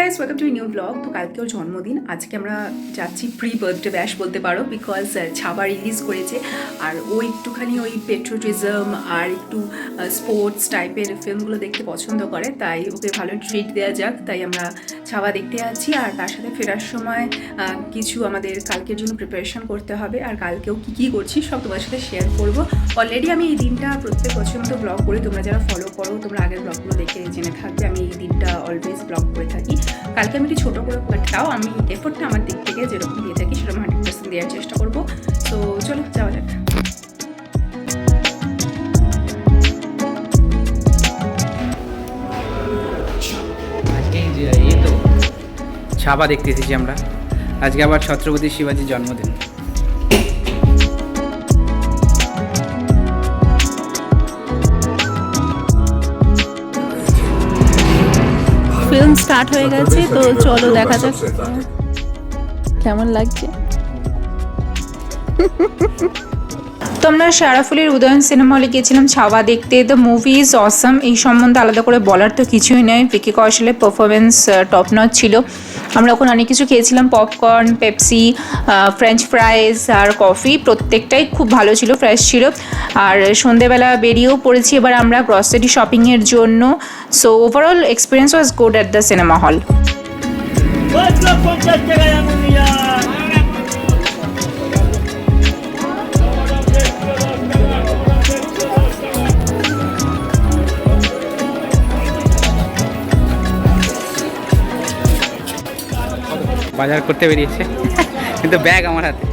Guys, welcome to new blog. তো কালকে ওর জন্মদিন, আজকে আমরা যাচ্ছি প্রি বার্থডে ব্যাশ বলতে পারো, বিকজ ছাবা রিলিজ করেছে আর ও একটুখানি ওই পেট্রোটিজম আর একটু স্পোর্টস টাইপের ফিল্মগুলো দেখতে পছন্দ করে, তাই ওকে ভালো ট্রিট দেওয়া যাক, তাই আমরা ছাবা দেখতে যাচ্ছি। আর তার সাথে ফেরার সময় কিছু আমাদের কালকের জন্য প্রিপারেশন করতে হবে, আর কালকেও কী কী করছি সব তোমার সাথে শেয়ার করবো। অলরেডি আমি এই দিনটা প্রত্যেক বছর মতো ব্লগ করি, তোমরা যারা ফলো করো তোমরা আগের ব্লগগুলো দেখে জেনে থাকবে আমি এই দিনটা অলওয়েজ ব্লগ করে থাকি। কালকে আমি একটু ছোটো করে, বাট তাও আমি এফোর্টটা আমার দিক থেকে যেরকম দিয়ে থাকি সেরকম 100% দেওয়ার চেষ্টা করবো। তো চলো যাওয়া যাক। এই তো ছাবা দেখতে এসেছি আমরা। আজকে আবার ছত্রপতি শিবাজির জন্মদিন। ফিল্ম স্টার্ট হয়ে গেছে, তো চলো দেখা যাক কেমন লাগছে। তো আমরা সারাফুলির উদয়ন সিনেমা হলে গিয়েছিলাম ছাবা দেখতে। দ্য মুভি ইজ অসাম, এই সম্বন্ধে আলাদা করে বলার তো কিছুই নয়। ভিকি কৌশলের পারফরমেন্স টপ নচ ছিল। আমরা ওখানে অনেক কিছু খেয়েছিলাম, পপকর্ন, পেপসি, ফ্রেঞ্চ ফ্রাইজ আর কফি, প্রত্যেকটাই খুব ভালো ছিল, ফ্রেশ ছিল। আর সন্ধেবেলা বেরিয়েও পড়েছি এবার আমরা গ্রসারি শপিংয়ের জন্য। So overall experience was good at the cinema hall. বাজার করতে বেরিয়েছে কিন্তু ব্যাগ আমার হাতে।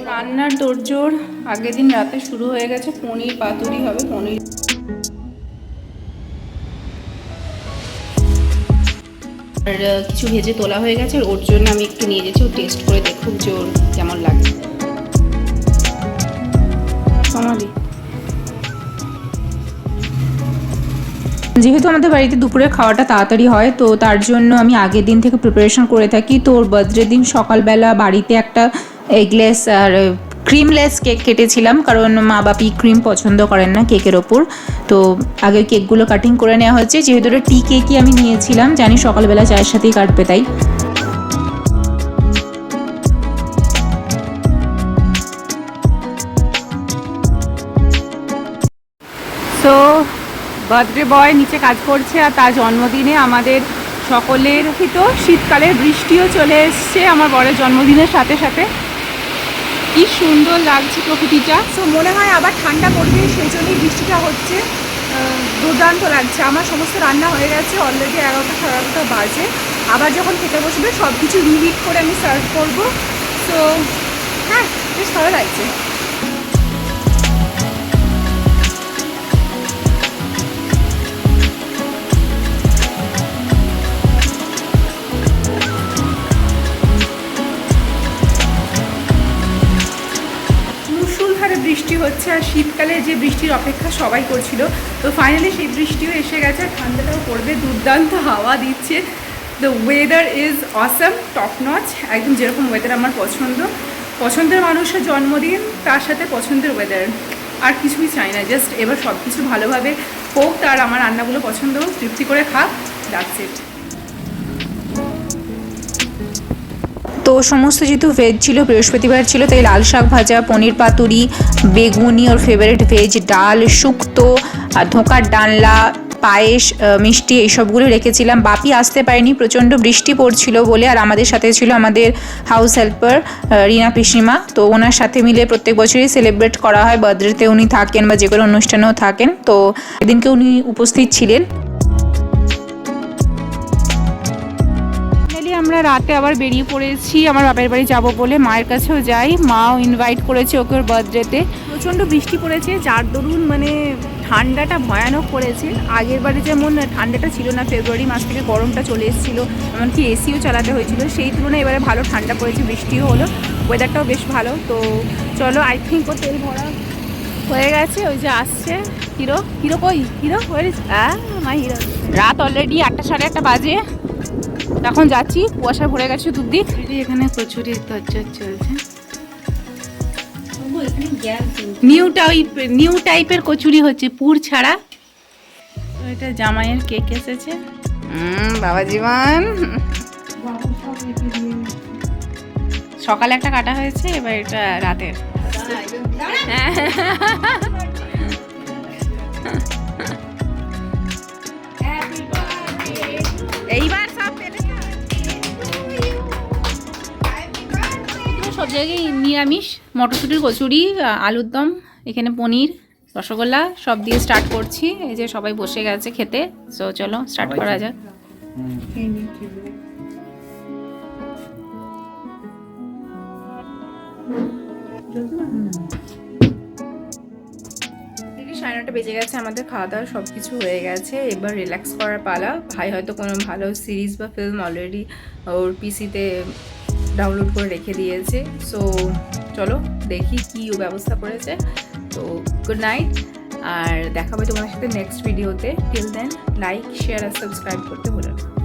রান্নার তোড়জোড় আগের দিন রাতে শুরু হয়ে গেছে। পনির পাতুরি হবে, পনির আর কিছু ভেজে তোলা হয়ে গেছে। আর ওর জন্য আমি একটু নিয়ে গেছি, ও টেস্ট করে দেখুক যে ওর কেমন লাগে। যেহেতু আমাদের বাড়িতে দুপুরে খাওয়াটা তাড়াতাড়ি হয়, তো তার জন্য আমি আগের দিন থেকে প্রিপারেশন করে থাকি। তো ওর বার্থডে দিন সকালবেলা বাড়িতে একটা এগলেস আর ক্রিমলেস কেক কেটেছিলাম, কারণ মা বাপি ক্রিম পছন্দ করেন না কেকের ওপর। তো আগে কেকগুলো কাটিং করে নেওয়া হচ্ছে, যেহেতু ওটা টি কেকই আমি নিয়েছিলাম, জানি সকালবেলা চায়ের সাথেই কাটবে তাই। সো বার্থডে বয় নিচে কাজ করছে, আর তার জন্মদিনে আমাদের সকলের তো শীতকালের বৃষ্টিও চলে এসছে আমার বরের জন্মদিনের সাথে সাথে। কি সুন্দর লাগছে প্রকৃতিটা। তো মনে হয় আবার ঠান্ডা পড়বে, সেই জন্যই বৃষ্টিটা হচ্ছে। দুর্দান্ত লাগছে। আমার সমস্ত রান্না হয়ে গেছে অলরেডি, 11টা সাড়ে 11টা বাজে। আবার যখন খেতে বসবে সব কিছু রিহিট করে আমি সার্ভ করবো। তো হ্যাঁ, বেশ ভালো লাগছে। বৃষ্টি হচ্ছে, আর শীতকালে যে বৃষ্টির অপেক্ষা সবাই করছিল, তো ফাইনালি সেই বৃষ্টিও এসে গেছে, ঠান্ডাটাও পড়বে, দুর্দান্ত হাওয়া দিচ্ছে। The weather is awesome, top notch, একদম যেরকম ওয়েদার আমার পছন্দ। পছন্দের মানুষের জন্মদিন, তার সাথে পছন্দের ওয়েদার, আর কিছুই চাই না। জাস্ট এবার সব কিছু ভালোভাবে হোক, তার আমার রান্নাগুলো পছন্দ হোক, তৃপ্তি করে খাক, দ্যাটস ইট। তো সমস্ত যেহেতু ভেজ ছিল, বৃহস্পতিবার ছিল, তাই লাল শাক ভাজা, পনির পাতুরি, বেগুনি ওর ফেভারিট ভেজ, ডাল, শুক্তো, আর ধোঁকার ডালনা, পায়েস, মিষ্টি, এইসবগুলো রেখেছিলাম। বাপি আসতে পারেনি, প্রচণ্ড বৃষ্টি পড়ছিল বলে। আর আমাদের সাথে ছিল আমাদের হাউস হেল্পার রিনা পিসিমা, তো ওনার সাথে মিলে প্রত্যেক বছরই সেলিব্রেট করা হয়। বার্থডেতে উনি থাকেন বা যে কোনো অনুষ্ঠানেও থাকেন, তো এদিনকে উনি উপস্থিত ছিলেন। আমরা রাতে আবার বেরিয়ে পড়েছি আমার বাপের বাড়ি যাব বলে, মায়ের কাছেও যাই, মাও ইনভাইট করেছে ওকে ওর বার্থডেতে। প্রচণ্ড বৃষ্টি পড়েছে, যার দরুন মানে ঠান্ডাটা ভয়ানক পড়েছে। আগের বারে যেমন ঠান্ডাটা ছিল না, ফেব্রুয়ারি মাস থেকে গরমটা চলে এসেছিল, এমনকি এসিও চালাতে হয়েছিল, সেই তুলনায় এবারে ভালো ঠান্ডা পড়েছে, বৃষ্টিও হলো, ওয়েদারটাও বেশ ভালো। তো চলো, আই থিঙ্ক ও তেল ভরা হয়ে গেছে, ওই যে আসছে হিরো। হিরো কই? হিরো মাই হিরো। রাত অলরেডি 8টা 8:30 বাজে, এখন যাচ্ছি, কুয়াশা ভরে গেছে দুদিক। এখানে কচুরি তরচর চলছে, নিউ টাইপের কচুরি হচ্ছে, পুর ছাড়া। তো এটা জামাইয়ের কেক এসেছে। বাবা জীবন, সকালে একটা কাটা হয়েছে, এবার এটা রাতের। এইবার সব সব জায়গায় নিরামিষ, মটরশুঁটির কচুরি, আলুর দম, এখানে পনির, রসগোল্লা সব দিয়ে স্টার্ট করছি। এই যে সবাই বসে গেছে খেতে, সো চলো স্টার্ট করা যাক। সাড়ে 9টা বেজে গেছে, আমাদের খাওয়া দাওয়া সব কিছু হয়ে গেছে, এবার রিল্যাক্স করার পালা। ভাই হয়তো কোনো ভালো সিরিজ বা ফিল্ম অলরেডি ওর পিসিতে ডাউনলোড করে রেখে দিয়েছে। সো চলো দেখি কী ও ব্যবস্থা করেছে। তো গুড নাইট, আর দেখা হবে তোমার সাথে নেক্সট ভিডিওতে। টিল দেন লাইক, শেয়ার আর সাবস্ক্রাইব করতে ভুলো না।